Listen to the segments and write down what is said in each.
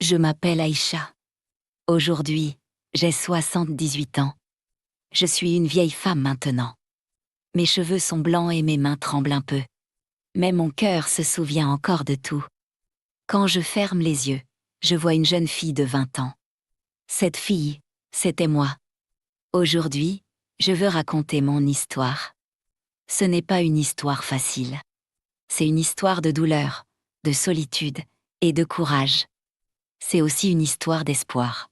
Je m'appelle Aïcha. Aujourd'hui, j'ai 78 ans. Je suis une vieille femme maintenant. Mes cheveux sont blancs et mes mains tremblent un peu. Mais mon cœur se souvient encore de tout. Quand je ferme les yeux, je vois une jeune fille de 20 ans. Cette fille, c'était moi. Aujourd'hui, je veux raconter mon histoire. Ce n'est pas une histoire facile. C'est une histoire de douleur, de solitude et de courage. C'est aussi une histoire d'espoir.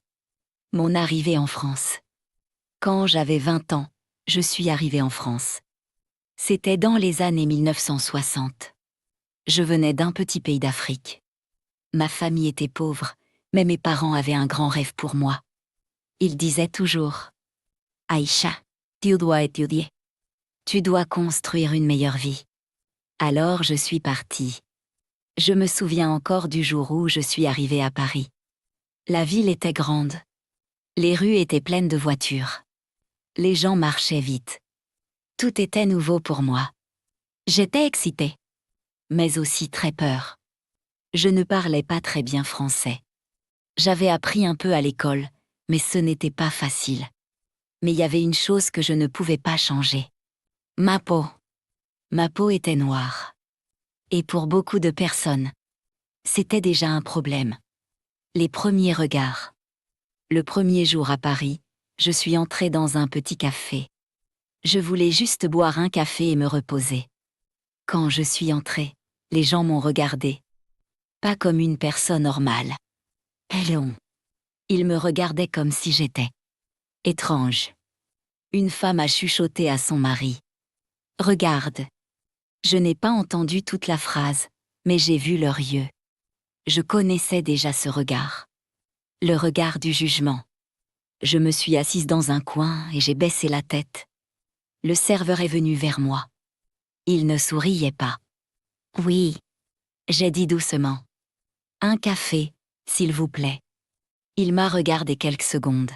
Mon arrivée en France. Quand j'avais 20 ans, je suis arrivée en France. C'était dans les années 1960. Je venais d'un petit pays d'Afrique. Ma famille était pauvre, mais mes parents avaient un grand rêve pour moi. Ils disaient toujours « Aïcha, tu dois étudier. Tu dois construire une meilleure vie. » Alors je suis partie. Je me souviens encore du jour où je suis arrivée à Paris. La ville était grande. Les rues étaient pleines de voitures. Les gens marchaient vite. Tout était nouveau pour moi. J'étais excitée, mais aussi très peur. Je ne parlais pas très bien français. J'avais appris un peu à l'école, mais ce n'était pas facile. Mais il y avait une chose que je ne pouvais pas changer. Ma peau. Ma peau était noire. Et pour beaucoup de personnes, c'était déjà un problème. Les premiers regards. Le premier jour à Paris, je suis entrée dans un petit café. Je voulais juste boire un café et me reposer. Quand je suis entrée, les gens m'ont regardée. Pas comme une personne normale. Ils me regardaient comme si j'étais étrange. Une femme a chuchoté à son mari. Regarde. Je n'ai pas entendu toute la phrase, mais j'ai vu leurs yeux. Je connaissais déjà ce regard. Le regard du jugement. Je me suis assise dans un coin et j'ai baissé la tête. Le serveur est venu vers moi. Il ne souriait pas. Oui, j'ai dit doucement. Un café, s'il vous plaît. Il m'a regardé quelques secondes.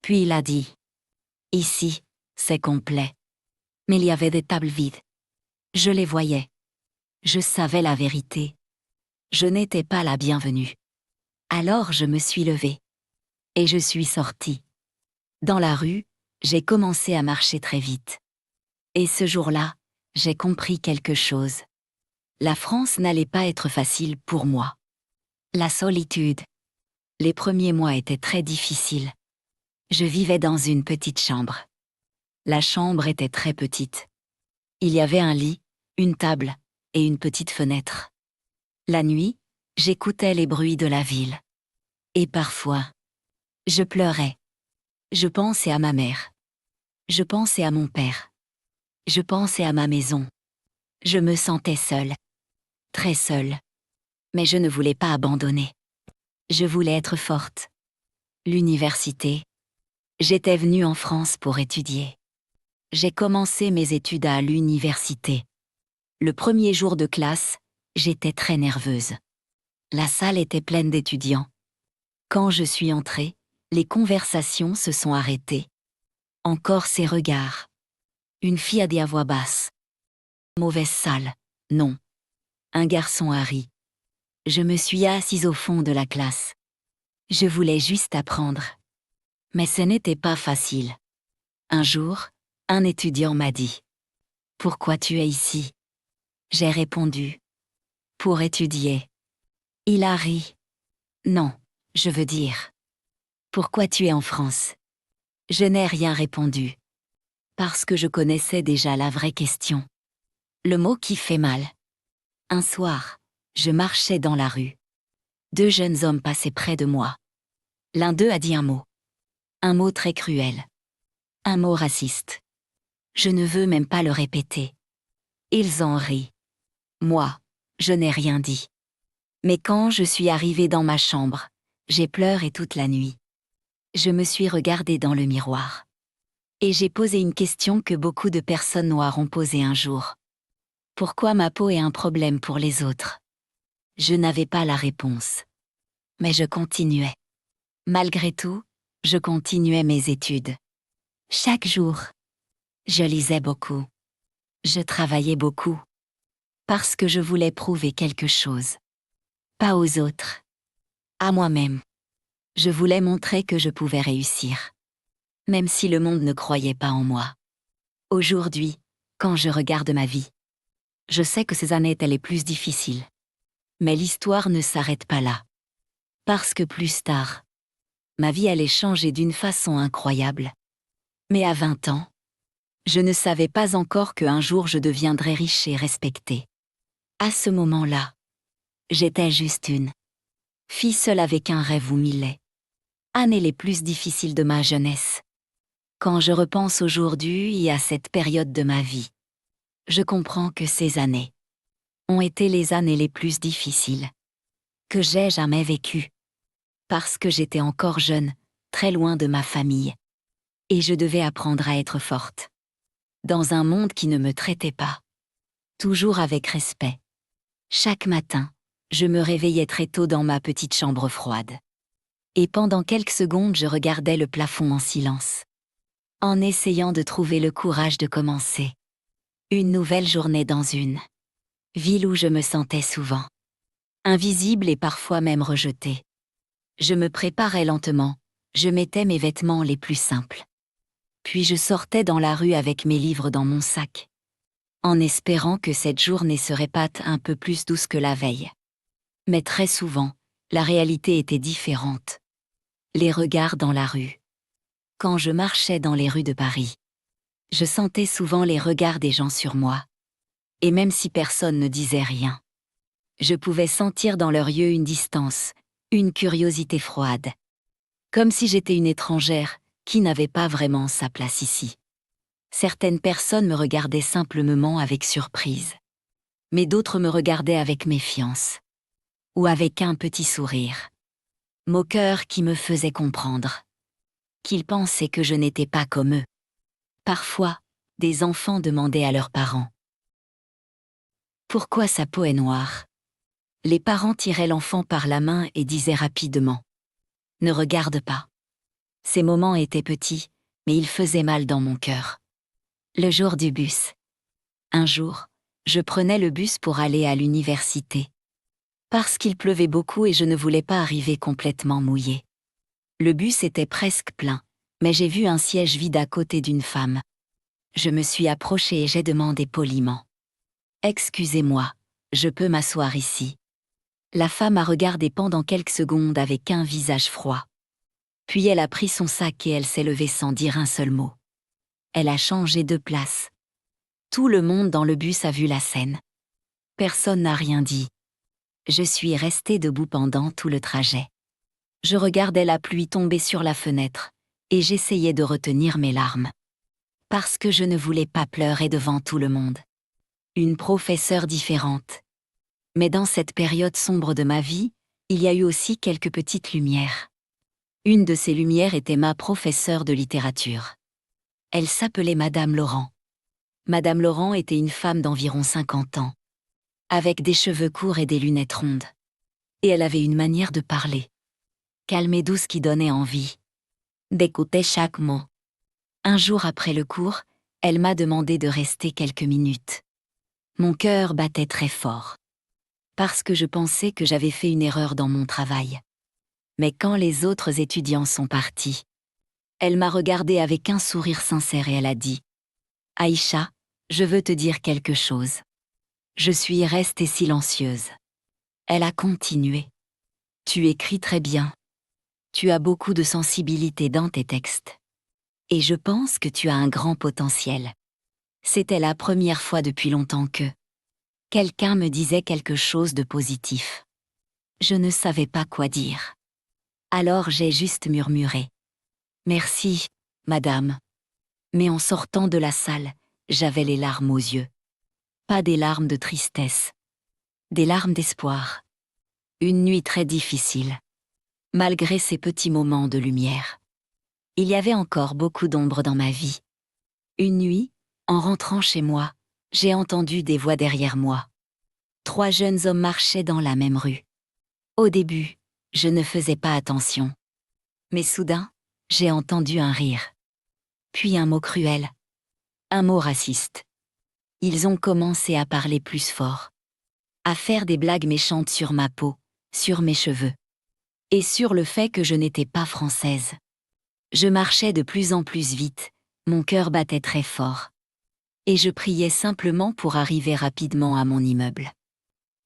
Puis il a dit. Ici, c'est complet. Mais il y avait des tables vides. Je les voyais. Je savais la vérité. Je n'étais pas la bienvenue. Alors je me suis levée. Et je suis sortie. Dans la rue, j'ai commencé à marcher très vite. Et ce jour-là, j'ai compris quelque chose. La France n'allait pas être facile pour moi. La solitude. Les premiers mois étaient très difficiles. Je vivais dans une petite chambre. La chambre était très petite. Il y avait un lit, une table et une petite fenêtre. La nuit, j'écoutais les bruits de la ville. Et parfois, je pleurais. Je pensais à ma mère. Je pensais à mon père. Je pensais à ma maison. Je me sentais seule. Très seule. Mais je ne voulais pas abandonner. Je voulais être forte. L'université. J'étais venue en France pour étudier. J'ai commencé mes études à l'université. Le premier jour de classe, j'étais très nerveuse. La salle était pleine d'étudiants. Quand je suis entrée, les conversations se sont arrêtées. Encore ces regards. Une fille a dit à voix basse. Mauvaise salle, non. Un garçon a ri. Je me suis assise au fond de la classe. Je voulais juste apprendre. Mais ce n'était pas facile. Un jour, un étudiant m'a dit. Pourquoi tu es ici? J'ai répondu. Pour étudier. Il a ri. Non, je veux dire. Pourquoi tu es en France? Je n'ai rien répondu. Parce que je connaissais déjà la vraie question. Le mot qui fait mal. Un soir, je marchais dans la rue. Deux jeunes hommes passaient près de moi. L'un d'eux a dit un mot. Un mot très cruel. Un mot raciste. Je ne veux même pas le répéter. Ils en rient. Moi, je n'ai rien dit. Mais quand je suis arrivée dans ma chambre, j'ai pleuré toute la nuit. Je me suis regardée dans le miroir. Et j'ai posé une question que beaucoup de personnes noires ont posée un jour. Pourquoi ma peau est un problème pour les autres? Je n'avais pas la réponse. Mais je continuais. Malgré tout, je continuais mes études. Chaque jour, je lisais beaucoup. Je travaillais beaucoup. Parce que je voulais prouver quelque chose. Pas aux autres. À moi-même. Je voulais montrer que je pouvais réussir. Même si le monde ne croyait pas en moi. Aujourd'hui, quand je regarde ma vie, je sais que ces années étaient les plus difficiles. Mais l'histoire ne s'arrête pas là. Parce que plus tard, ma vie allait changer d'une façon incroyable. Mais à 20 ans, je ne savais pas encore qu'un jour je deviendrais riche et respectée. À ce moment-là, j'étais juste une fille seule avec un rêve ou millet. Années les plus difficiles de ma jeunesse. Quand je repense aujourd'hui et à cette période de ma vie, je comprends que ces années ont été les années les plus difficiles que j'ai jamais vécues. Parce que j'étais encore jeune, très loin de ma famille. Et je devais apprendre à être forte. Dans un monde qui ne me traitait pas. Toujours avec respect. Chaque matin, je me réveillais très tôt dans ma petite chambre froide. Et pendant quelques secondes, je regardais le plafond en silence. En essayant de trouver le courage de commencer une nouvelle journée dans une ville où je me sentais souvent invisible et parfois même rejetée. Je me préparais lentement, je mettais mes vêtements les plus simples. Puis je sortais dans la rue avec mes livres dans mon sac, en espérant que cette journée serait pas un peu plus douce que la veille. Mais très souvent, la réalité était différente. Les regards dans la rue. Quand je marchais dans les rues de Paris, je sentais souvent les regards des gens sur moi. Et même si personne ne disait rien, je pouvais sentir dans leurs yeux une distance, une curiosité froide. Comme si j'étais une étrangère qui n'avait pas vraiment sa place ici. Certaines personnes me regardaient simplement avec surprise. Mais d'autres me regardaient avec méfiance. Ou avec un petit sourire. Moqueur qui me faisait comprendre qu'ils pensaient que je n'étais pas comme eux. Parfois, des enfants demandaient à leurs parents pourquoi sa peau est noire. Les parents tiraient l'enfant par la main et disaient rapidement ne regarde pas. Ces moments étaient petits, mais ils faisaient mal dans mon cœur. Le jour du bus. Un jour, je prenais le bus pour aller à l'université. Parce qu'il pleuvait beaucoup et je ne voulais pas arriver complètement mouillée. Le bus était presque plein, mais j'ai vu un siège vide à côté d'une femme. Je me suis approchée et j'ai demandé poliment. « Excusez-moi, je peux m'asseoir ici ?» La femme a regardé pendant quelques secondes avec un visage froid. Puis elle a pris son sac et elle s'est levée sans dire un seul mot. Elle a changé de place. Tout le monde dans le bus a vu la scène. Personne n'a rien dit. Je suis restée debout pendant tout le trajet. Je regardais la pluie tomber sur la fenêtre, et j'essayais de retenir mes larmes. Parce que je ne voulais pas pleurer devant tout le monde. Une professeure différente. Mais dans cette période sombre de ma vie, il y a eu aussi quelques petites lumières. Une de ces lumières était ma professeure de littérature. Elle s'appelait Madame Laurent. Madame Laurent était une femme d'environ 50 ans, avec des cheveux courts et des lunettes rondes. Et elle avait une manière de parler, calme et douce qui donnait envie d'écouter chaque mot. Un jour après le cours, elle m'a demandé de rester quelques minutes. Mon cœur battait très fort, parce que je pensais que j'avais fait une erreur dans mon travail. Mais quand les autres étudiants sont partis, elle m'a regardée avec un sourire sincère et elle a dit « Aïcha, je veux te dire quelque chose. » Je suis restée silencieuse. Elle a continué. « Tu écris très bien. Tu as beaucoup de sensibilité dans tes textes. Et je pense que tu as un grand potentiel. » C'était la première fois depuis longtemps que quelqu'un me disait quelque chose de positif. Je ne savais pas quoi dire. Alors j'ai juste murmuré. « Merci, madame. » Mais en sortant de la salle, j'avais les larmes aux yeux. Pas des larmes de tristesse. Des larmes d'espoir. Une nuit très difficile. Malgré ces petits moments de lumière. Il y avait encore beaucoup d'ombre dans ma vie. Une nuit, en rentrant chez moi, j'ai entendu des voix derrière moi. 3 jeunes hommes marchaient dans la même rue. Au début, je ne faisais pas attention. Mais soudain, j'ai entendu un rire. Puis un mot cruel. Un mot raciste. Ils ont commencé à parler plus fort. À faire des blagues méchantes sur ma peau, sur mes cheveux. et sur le fait que je n'étais pas française. Je marchais de plus en plus vite, mon cœur battait très fort. Et je priais simplement pour arriver rapidement à mon immeuble.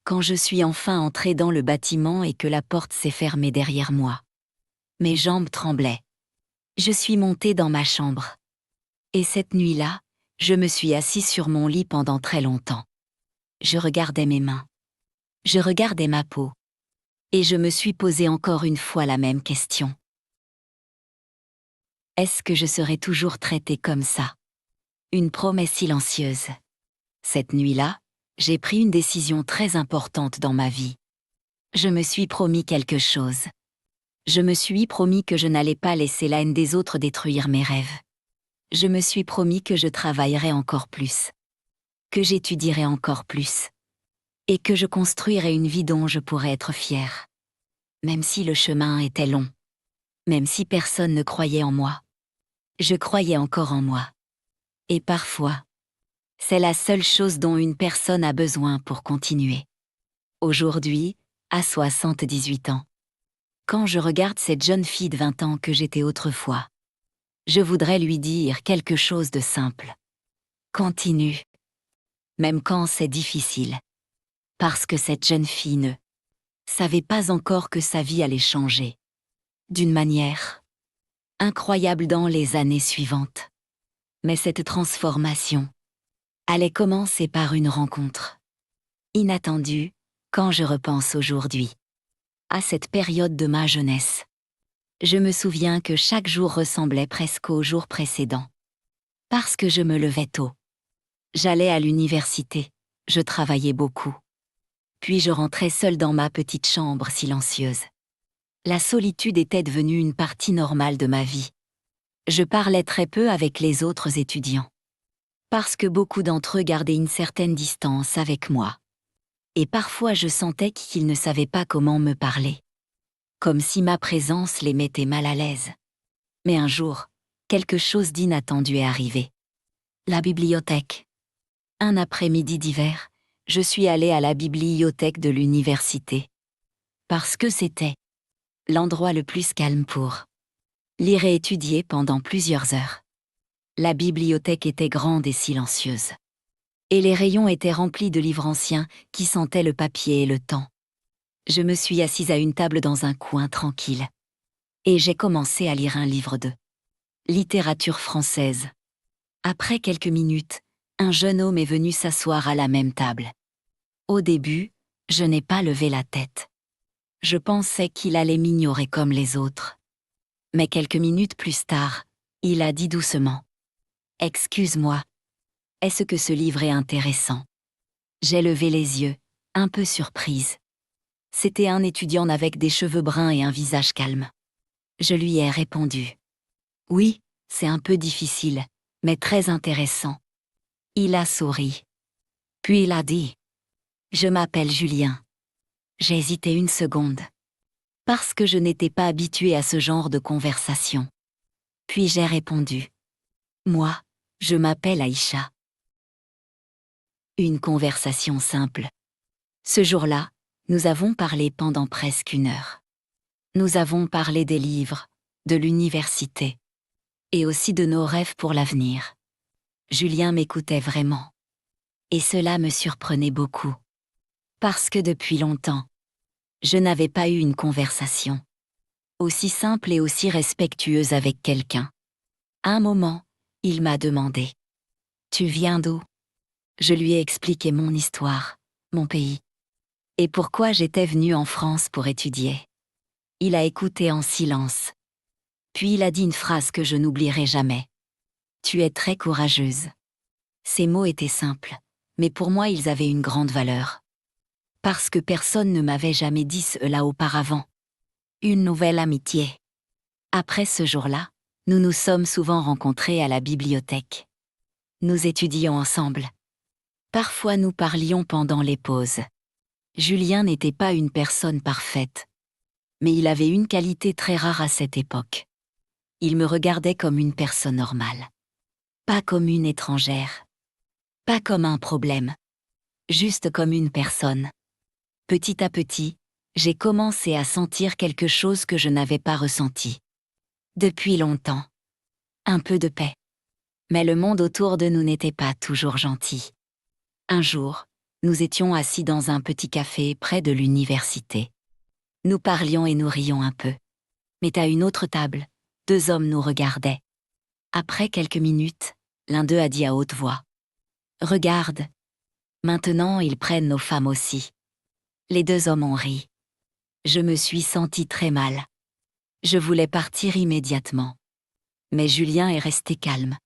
Quand je suis enfin entrée dans le bâtiment et que la porte s'est fermée derrière moi, mes jambes tremblaient. Je suis montée dans ma chambre. Et cette nuit-là, je me suis assise sur mon lit pendant très longtemps. Je regardais mes mains. Je regardais ma peau. Et je me suis posé encore une fois la même question. Est-ce que je serai toujours traitée comme ça? Une promesse silencieuse. Cette nuit-là, j'ai pris une décision très importante dans ma vie. Je me suis promis quelque chose. Je me suis promis que je n'allais pas laisser la haine des autres détruire mes rêves. Je me suis promis que je travaillerais encore plus. Que j'étudierais encore plus. Et que je construirais une vie dont je pourrais être fière. Même si le chemin était long. Même si personne ne croyait en moi. Je croyais encore en moi. Et parfois, c'est la seule chose dont une personne a besoin pour continuer. Aujourd'hui, à 78 ans. Quand je regarde cette jeune fille de 20 ans que j'étais autrefois, je voudrais lui dire quelque chose de simple. Continue. Même quand c'est difficile. Parce que cette jeune fille ne savait pas encore que sa vie allait changer. D'une manière incroyable dans les années suivantes. Mais cette transformation allait commencer par une rencontre inattendue quand je repense aujourd'hui à cette période de ma jeunesse. Je me souviens que chaque jour ressemblait presque au jour précédent. Parce que je me levais tôt. J'allais à l'université, je travaillais beaucoup. Puis je rentrais seule dans ma petite chambre silencieuse. La solitude était devenue une partie normale de ma vie. Je parlais très peu avec les autres étudiants. Parce que beaucoup d'entre eux gardaient une certaine distance avec moi. Et parfois je sentais qu'ils ne savaient pas comment me parler. Comme si ma présence les mettait mal à l'aise. Mais un jour, quelque chose d'inattendu est arrivé. La bibliothèque. Un après-midi d'hiver, je suis allée à la bibliothèque de l'université. Parce que c'était l'endroit le plus calme pour lire et étudier pendant plusieurs heures. La bibliothèque était grande et silencieuse. Et les rayons étaient remplis de livres anciens qui sentaient le papier et le temps. Je me suis assise à une table dans un coin tranquille. Et j'ai commencé à lire un livre de littérature française. Après quelques minutes, un jeune homme est venu s'asseoir à la même table. Au début, je n'ai pas levé la tête. Je pensais qu'il allait m'ignorer comme les autres. Mais quelques minutes plus tard, il a dit doucement. « Excuse-moi. Est-ce que ce livre est intéressant ?» J'ai levé les yeux, un peu surprise. C'était un étudiant avec des cheveux bruns et un visage calme. Je lui ai répondu. « Oui, c'est un peu difficile, mais très intéressant. » Il a souri. Puis il a dit. « Je m'appelle Julien. » J'ai hésité une seconde. Parce que je n'étais pas habituée à ce genre de conversation. Puis j'ai répondu. « Moi, je m'appelle Aïcha. » Une conversation simple. Ce jour-là, nous avons parlé pendant presque 1 heure. Nous avons parlé des livres, de l'université, et aussi de nos rêves pour l'avenir. Julien m'écoutait vraiment. Et cela me surprenait beaucoup. Parce que depuis longtemps, je n'avais pas eu une conversation aussi simple et aussi respectueuse avec quelqu'un. À un moment, il m'a demandé « Tu viens d'où ?» Je lui ai expliqué mon histoire, mon pays, et pourquoi j'étais venue en France pour étudier. Il a écouté en silence. Puis il a dit une phrase que je n'oublierai jamais. « Tu es très courageuse. » Ces mots étaient simples, mais pour moi ils avaient une grande valeur. Parce que personne ne m'avait jamais dit cela auparavant. Une nouvelle amitié. Après ce jour-là, nous nous sommes souvent rencontrés à la bibliothèque. Nous étudions ensemble. Parfois nous parlions pendant les pauses. Julien n'était pas une personne parfaite. Mais il avait une qualité très rare à cette époque. Il me regardait comme une personne normale. Pas comme une étrangère. Pas comme un problème. Juste comme une personne. Petit à petit, J'ai commencé à sentir quelque chose que je n'avais pas ressenti depuis longtemps. Un peu de paix. Mais le monde autour de nous n'était pas toujours gentil. Un jour, nous étions assis dans un petit café près de l'université. Nous parlions et nous rions un peu. Mais à une autre table, 2 hommes nous regardaient. Après quelques minutes, l'un d'eux a dit à haute voix: « Regarde, maintenant ils prennent nos femmes aussi. » Les 2 hommes ont ri. Je me suis sentie très mal. Je voulais partir immédiatement. Mais Julien est resté calme.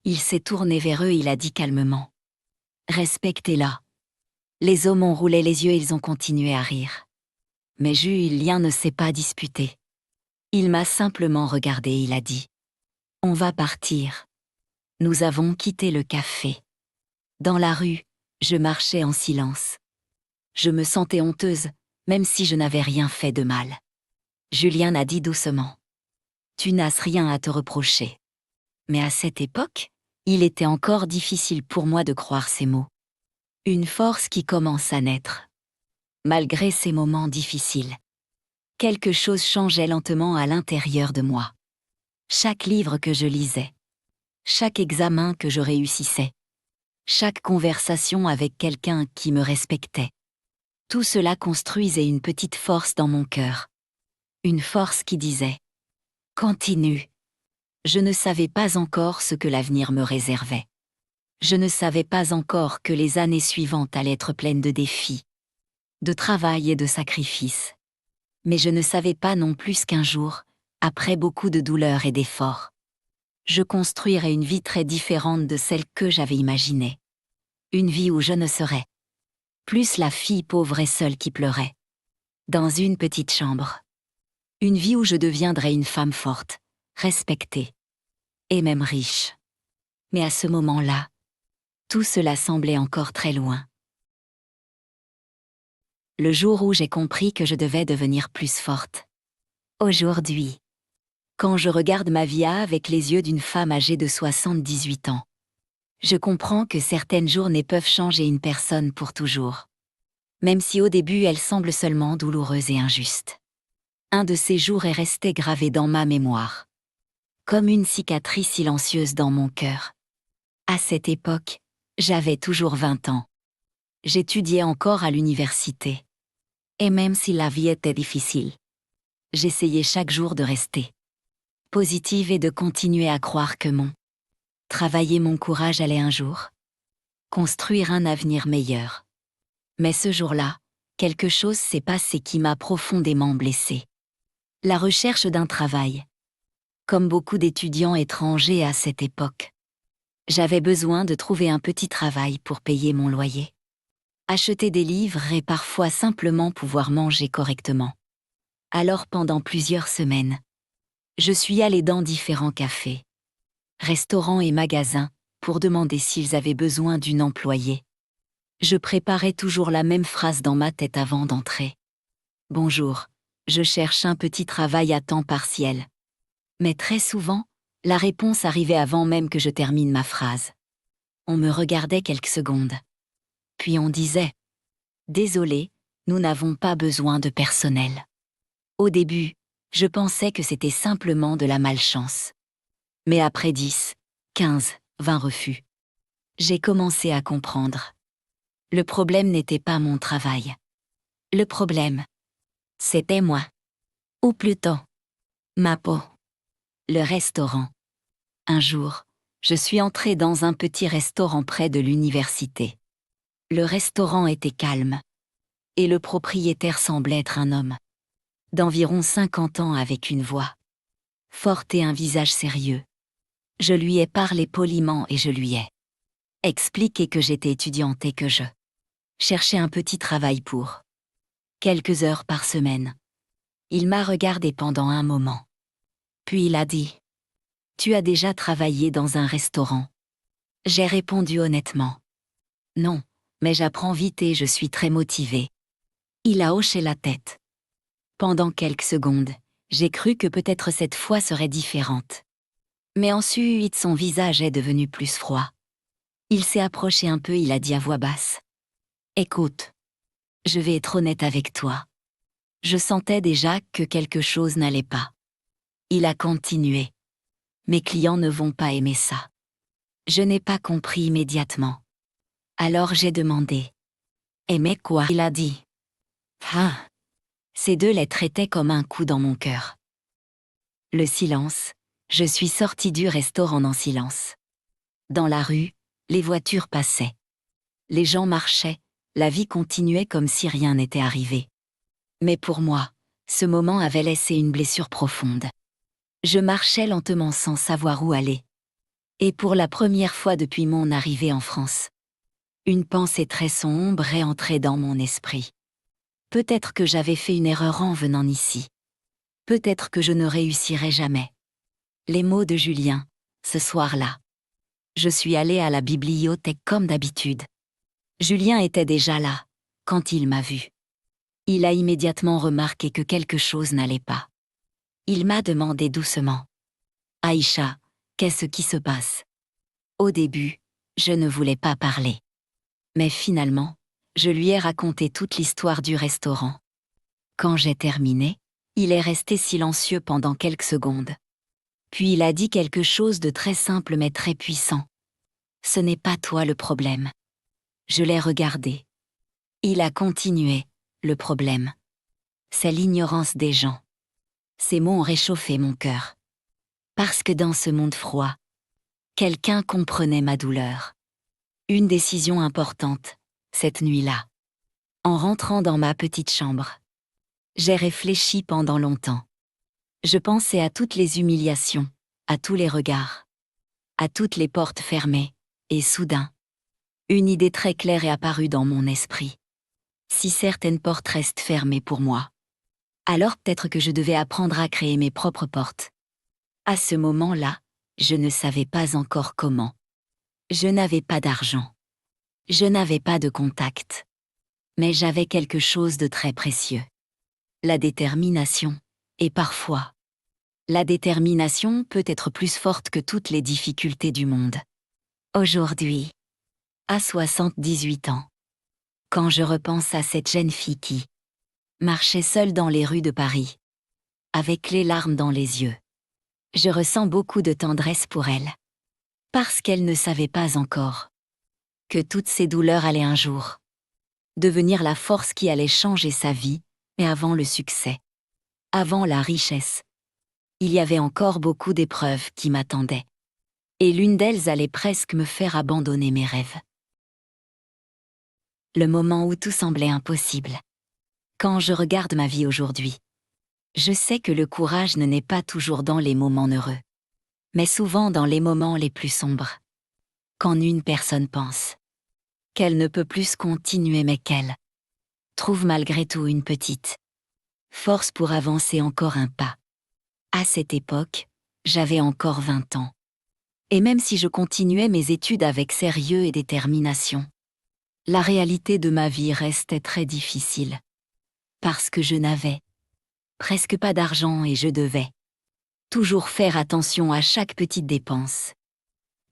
Il s'est tourné vers eux et il a dit calmement: « Respectez-la. » Les hommes ont roulé les yeux et ils ont continué à rire. Mais Julien ne s'est pas disputé. Il m'a simplement regardé et il a dit: « On va partir. » Nous avons quitté le café. Dans la rue, je marchais en silence. Je me sentais honteuse, même si je n'avais rien fait de mal. Julien a dit doucement: « Tu n'as rien à te reprocher. » Mais à cette époque, il était encore difficile pour moi de croire ces mots. Une force qui commence à naître. Malgré ces moments difficiles, quelque chose changeait lentement à l'intérieur de moi. Chaque livre que je lisais, chaque examen que je réussissais, chaque conversation avec quelqu'un qui me respectait, tout cela construisait une petite force dans mon cœur. Une force qui disait: « Continue. » Je ne savais pas encore ce que l'avenir me réservait. Je ne savais pas encore que les années suivantes allaient être pleines de défis, de travail et de sacrifices. Mais je ne savais pas non plus qu'un jour, après beaucoup de douleur et d'efforts, je construirais une vie très différente de celle que j'avais imaginée. Une vie où je ne serais plus la fille pauvre et seule qui pleurait dans une petite chambre. Une vie où je deviendrais une femme forte, respectée et même riche. Mais à ce moment-là, tout cela semblait encore très loin. Le jour où j'ai compris que je devais devenir plus forte. Aujourd'hui, quand je regarde ma vie avec les yeux d'une femme âgée de 78 ans, je comprends que certaines journées peuvent changer une personne pour toujours. Même si au début elles semblent seulement douloureuses et injustes. Un de ces jours est resté gravé dans ma mémoire, comme une cicatrice silencieuse dans mon cœur. À cette époque, j'avais toujours 20 ans. J'étudiais encore à l'université. Et même si la vie était difficile, j'essayais chaque jour de rester positive et de continuer à croire que mon travail et mon courage allaient un jour construire un avenir meilleur. Mais ce jour-là, quelque chose s'est passé qui m'a profondément blessée. La recherche d'un travail. Comme beaucoup d'étudiants étrangers à cette époque, j'avais besoin de trouver un petit travail pour payer mon loyer, acheter des livres et parfois simplement pouvoir manger correctement. Alors pendant plusieurs semaines, je suis allée dans différents cafés, restaurants et magasins pour demander s'ils avaient besoin d'une employée. Je préparais toujours la même phrase dans ma tête avant d'entrer. « Bonjour, je cherche un petit travail à temps partiel. » Mais très souvent, la réponse arrivait avant même que je termine ma phrase. On me regardait quelques secondes. Puis on disait: « Désolé, nous n'avons pas besoin de personnel. » Au début, je pensais que c'était simplement de la malchance. Mais après 10, 15, 20 refus, j'ai commencé à comprendre. Le problème n'était pas mon travail. Le problème, c'était moi. Ou plutôt, ma peau. Le restaurant. Un jour, je suis entrée dans un petit restaurant près de l'université. Le restaurant était calme. Et le propriétaire semblait être un homme d'environ 50 ans avec une voix forte et un visage sérieux. Je lui ai parlé poliment et je lui ai expliqué que j'étais étudiante et que je cherchais un petit travail pour quelques heures par semaine. Il m'a regardé pendant un moment. Puis il a dit: « Tu as déjà travaillé dans un restaurant ?» J'ai répondu honnêtement: « Non, mais j'apprends vite et je suis très motivée. » Il a hoché la tête. Pendant quelques secondes, j'ai cru que peut-être cette fois serait différente. Mais ensuite son visage est devenu plus froid. Il s'est approché un peu, il a dit à voix basse: « Écoute, je vais être honnête avec toi. Je sentais déjà que quelque chose n'allait pas. Il a continué. Mes clients ne vont pas aimer ça. Je n'ai pas compris immédiatement. Alors j'ai demandé. Aimer quoi? Il a dit. Ah! Ces deux lettres étaient comme un coup dans mon cœur. Le silence. Je suis sortie du restaurant en silence. Dans la rue, les voitures passaient. Les gens marchaient, la vie continuait comme si rien n'était arrivé. Mais pour moi, ce moment avait laissé une blessure profonde. Je marchais lentement sans savoir où aller. Et pour la première fois depuis mon arrivée en France, une pensée très sombre est entrée dans mon esprit. Peut-être que j'avais fait une erreur en venant ici. Peut-être que je ne réussirais jamais. Les mots de Julien, ce soir-là. Je suis allée à la bibliothèque comme d'habitude. Julien était déjà là, quand il m'a vue. Il a immédiatement remarqué que quelque chose n'allait pas. Il m'a demandé doucement. « Aïcha, qu'est-ce qui se passe ?» Au début, je ne voulais pas parler. Mais finalement, je lui ai raconté toute l'histoire du restaurant. Quand j'ai terminé, il est resté silencieux pendant quelques secondes. Puis il a dit quelque chose de très simple mais très puissant. « Ce n'est pas toi le problème. » Je l'ai regardé. Il a continué. « Le problème, c'est l'ignorance des gens. » Ces mots ont réchauffé mon cœur. Parce que dans ce monde froid, quelqu'un comprenait ma douleur. Une décision importante, cette nuit-là. En rentrant dans ma petite chambre, j'ai réfléchi pendant longtemps. Je pensais à toutes les humiliations, à tous les regards, à toutes les portes fermées, et soudain, une idée très claire est apparue dans mon esprit. Si certaines portes restent fermées pour moi, alors peut-être que je devais apprendre à créer mes propres portes. À ce moment-là, je ne savais pas encore comment. Je n'avais pas d'argent. Je n'avais pas de contact. Mais j'avais quelque chose de très précieux. La détermination. Et parfois, la détermination peut être plus forte que toutes les difficultés du monde. Aujourd'hui, à 78 ans, quand je repense à cette jeune fille qui marchait seule dans les rues de Paris, avec les larmes dans les yeux, je ressens beaucoup de tendresse pour elle. Parce qu'elle ne savait pas encore que toutes ces douleurs allaient un jour devenir la force qui allait changer sa vie, mais avant le succès, avant la richesse, il y avait encore beaucoup d'épreuves qui m'attendaient. Et l'une d'elles allait presque me faire abandonner mes rêves. Le moment où tout semblait impossible. Quand je regarde ma vie aujourd'hui, je sais que le courage ne naît pas toujours dans les moments heureux, mais souvent dans les moments les plus sombres. Quand une personne pense qu'elle ne peut plus continuer mais qu'elle trouve malgré tout une petite force pour avancer encore un pas. À cette époque, j'avais encore 20 ans. Et même si je continuais mes études avec sérieux et détermination, la réalité de ma vie restait très difficile. Parce que je n'avais presque pas d'argent et je devais toujours faire attention à chaque petite dépense.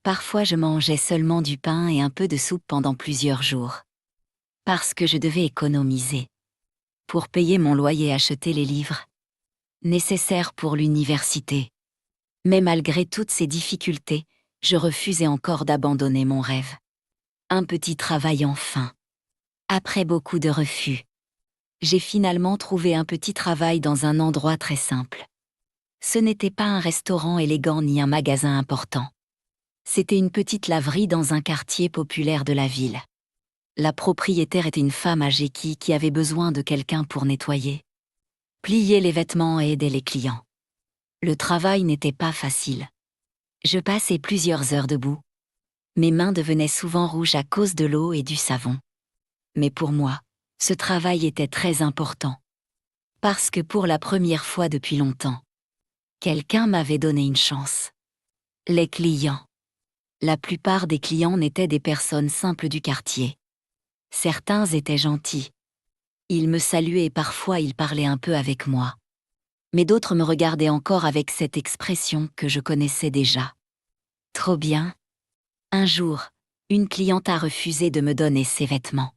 Parfois je mangeais seulement du pain et un peu de soupe pendant plusieurs jours. Parce que je devais économiser pour payer mon loyer et acheter les livres nécessaires pour l'université. Mais malgré toutes ces difficultés, je refusais encore d'abandonner mon rêve. Un petit travail enfin. Après beaucoup de refus, j'ai finalement trouvé un petit travail dans un endroit très simple. Ce n'était pas un restaurant élégant ni un magasin important. C'était une petite laverie dans un quartier populaire de la ville. La propriétaire était une femme âgée qui avait besoin de quelqu'un pour nettoyer, plier les vêtements et aider les clients. Le travail n'était pas facile. Je passais plusieurs heures debout. Mes mains devenaient souvent rouges à cause de l'eau et du savon. Mais pour moi, ce travail était très important. Parce que pour la première fois depuis longtemps, quelqu'un m'avait donné une chance. Les clients. La plupart des clients n'étaient des personnes simples du quartier. Certains étaient gentils. Ils me saluaient et parfois ils parlaient un peu avec moi. Mais d'autres me regardaient encore avec cette expression que je connaissais déjà. Trop bien. Un jour, une cliente a refusé de me donner ses vêtements.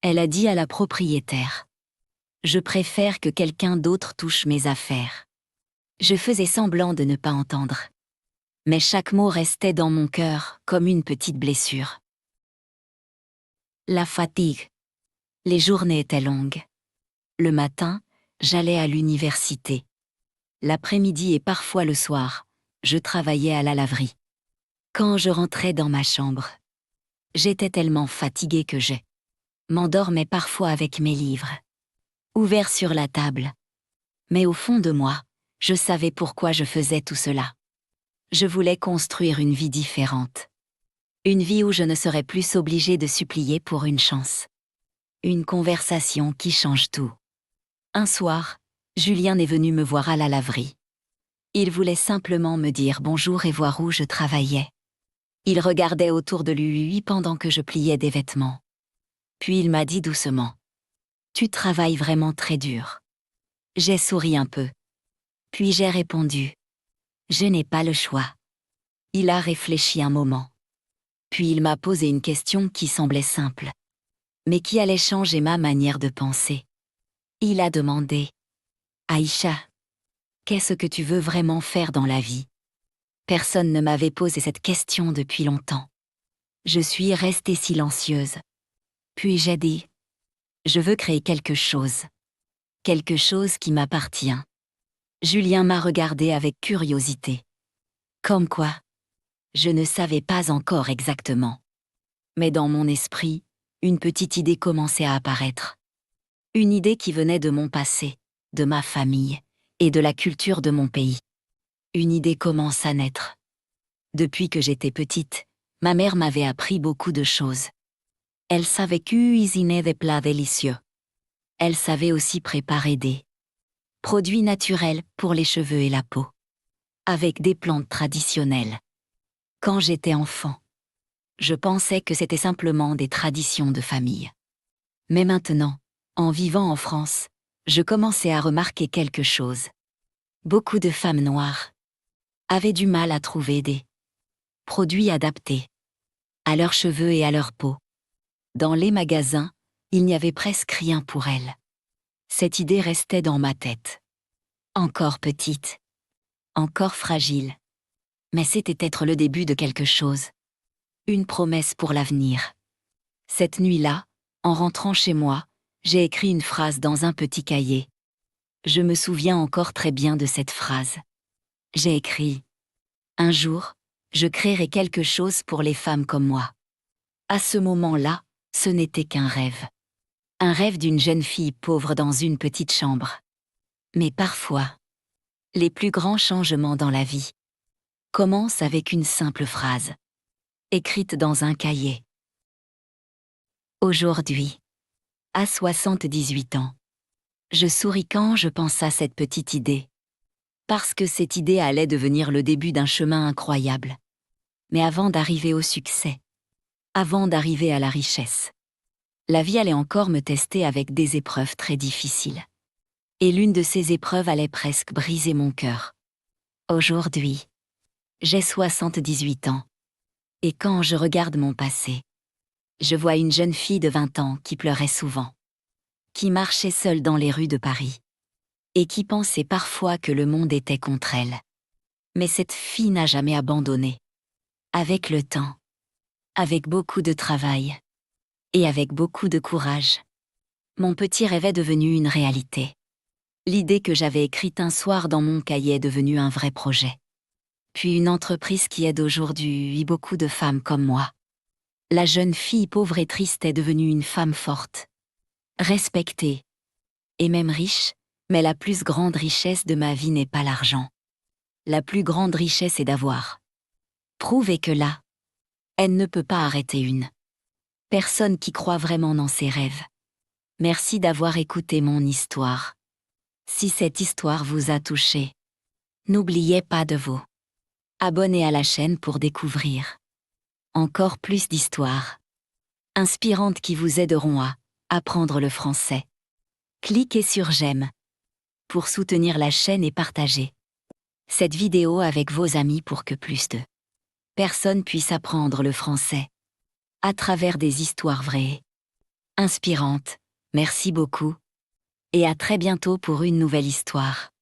Elle a dit à la propriétaire. Je préfère que quelqu'un d'autre touche mes affaires. Je faisais semblant de ne pas entendre. Mais chaque mot restait dans mon cœur comme une petite blessure. La fatigue. Les journées étaient longues. Le matin, j'allais à l'université. L'après-midi et parfois le soir, je travaillais à la laverie. Quand je rentrais dans ma chambre, j'étais tellement fatiguée que je m'endormais parfois avec mes livres ouverts sur la table. Mais au fond de moi, je savais pourquoi je faisais tout cela. Je voulais construire une vie différente. Une vie où je ne serais plus obligée de supplier pour une chance. Une conversation qui change tout. Un soir, Julien est venu me voir à la laverie. Il voulait simplement me dire bonjour et voir où je travaillais. Il regardait autour de lui pendant que je pliais des vêtements. Puis il m'a dit doucement : « Tu travailles vraiment très dur. » J'ai souri un peu. Puis j'ai répondu : « Je n'ai pas le choix. » Il a réfléchi un moment. Puis il m'a posé une question qui semblait simple, mais qui allait changer ma manière de penser. Il a demandé : « Aïcha, qu'est-ce que tu veux vraiment faire dans la vie ? » Personne ne m'avait posé cette question depuis longtemps. Je suis restée silencieuse. Puis j'ai dit : « Je veux créer quelque chose. Quelque chose qui m'appartient. » Julien m'a regardée avec curiosité. Comme quoi ? Je ne savais pas encore exactement. Mais dans mon esprit, une petite idée commençait à apparaître. Une idée qui venait de mon passé, de ma famille et de la culture de mon pays. Une idée commence à naître. Depuis que j'étais petite, ma mère m'avait appris beaucoup de choses. Elle savait cuisiner des plats délicieux. Elle savait aussi préparer des produits naturels pour les cheveux et la peau, avec des plantes traditionnelles. Quand j'étais enfant, je pensais que c'était simplement des traditions de famille. Mais maintenant, en vivant en France, je commençais à remarquer quelque chose. Beaucoup de femmes noires avaient du mal à trouver des produits adaptés à leurs cheveux et à leur peau. Dans les magasins, il n'y avait presque rien pour elles. Cette idée restait dans ma tête. Encore petite, encore fragile. Mais c'était être le début de quelque chose. Une promesse pour l'avenir. Cette nuit-là, en rentrant chez moi, j'ai écrit une phrase dans un petit cahier. Je me souviens encore très bien de cette phrase. J'ai écrit : « Un jour, je créerai quelque chose pour les femmes comme moi. » À ce moment-là, ce n'était qu'un rêve. Un rêve d'une jeune fille pauvre dans une petite chambre. Mais parfois, les plus grands changements dans la vie commencent avec une simple phrase, écrite dans un cahier. Aujourd'hui, à 78 ans, je souris quand je pense à cette petite idée. Parce que cette idée allait devenir le début d'un chemin incroyable. Mais avant d'arriver au succès, avant d'arriver à la richesse, la vie allait encore me tester avec des épreuves très difficiles. Et l'une de ces épreuves allait presque briser mon cœur. Aujourd'hui, j'ai 78 ans. Et quand je regarde mon passé, je vois une jeune fille de 20 ans qui pleurait souvent, qui marchait seule dans les rues de Paris, et qui pensait parfois que le monde était contre elle. Mais cette fille n'a jamais abandonné. Avec le temps, avec beaucoup de travail, et avec beaucoup de courage, mon petit rêve est devenu une réalité. L'idée que j'avais écrite un soir dans mon cahier est devenue un vrai projet. Puis une entreprise qui aide aujourd'hui beaucoup de femmes comme moi. La jeune fille pauvre et triste est devenue une femme forte, respectée, et même riche, mais la plus grande richesse de ma vie n'est pas l'argent. La plus grande richesse est d'avoir prouvé que là, elle ne peut pas arrêter une personne qui croit vraiment dans ses rêves. Merci d'avoir écouté mon histoire. Si cette histoire vous a touché, n'oubliez pas de vous abonner à la chaîne pour découvrir encore plus d'histoires inspirantes qui vous aideront à apprendre le français. Cliquez sur j'aime pour soutenir la chaîne et partager cette vidéo avec vos amis pour que plus de personnes puissent apprendre le français à travers des histoires vraies, inspirantes. Merci beaucoup. Et à très bientôt pour une nouvelle histoire.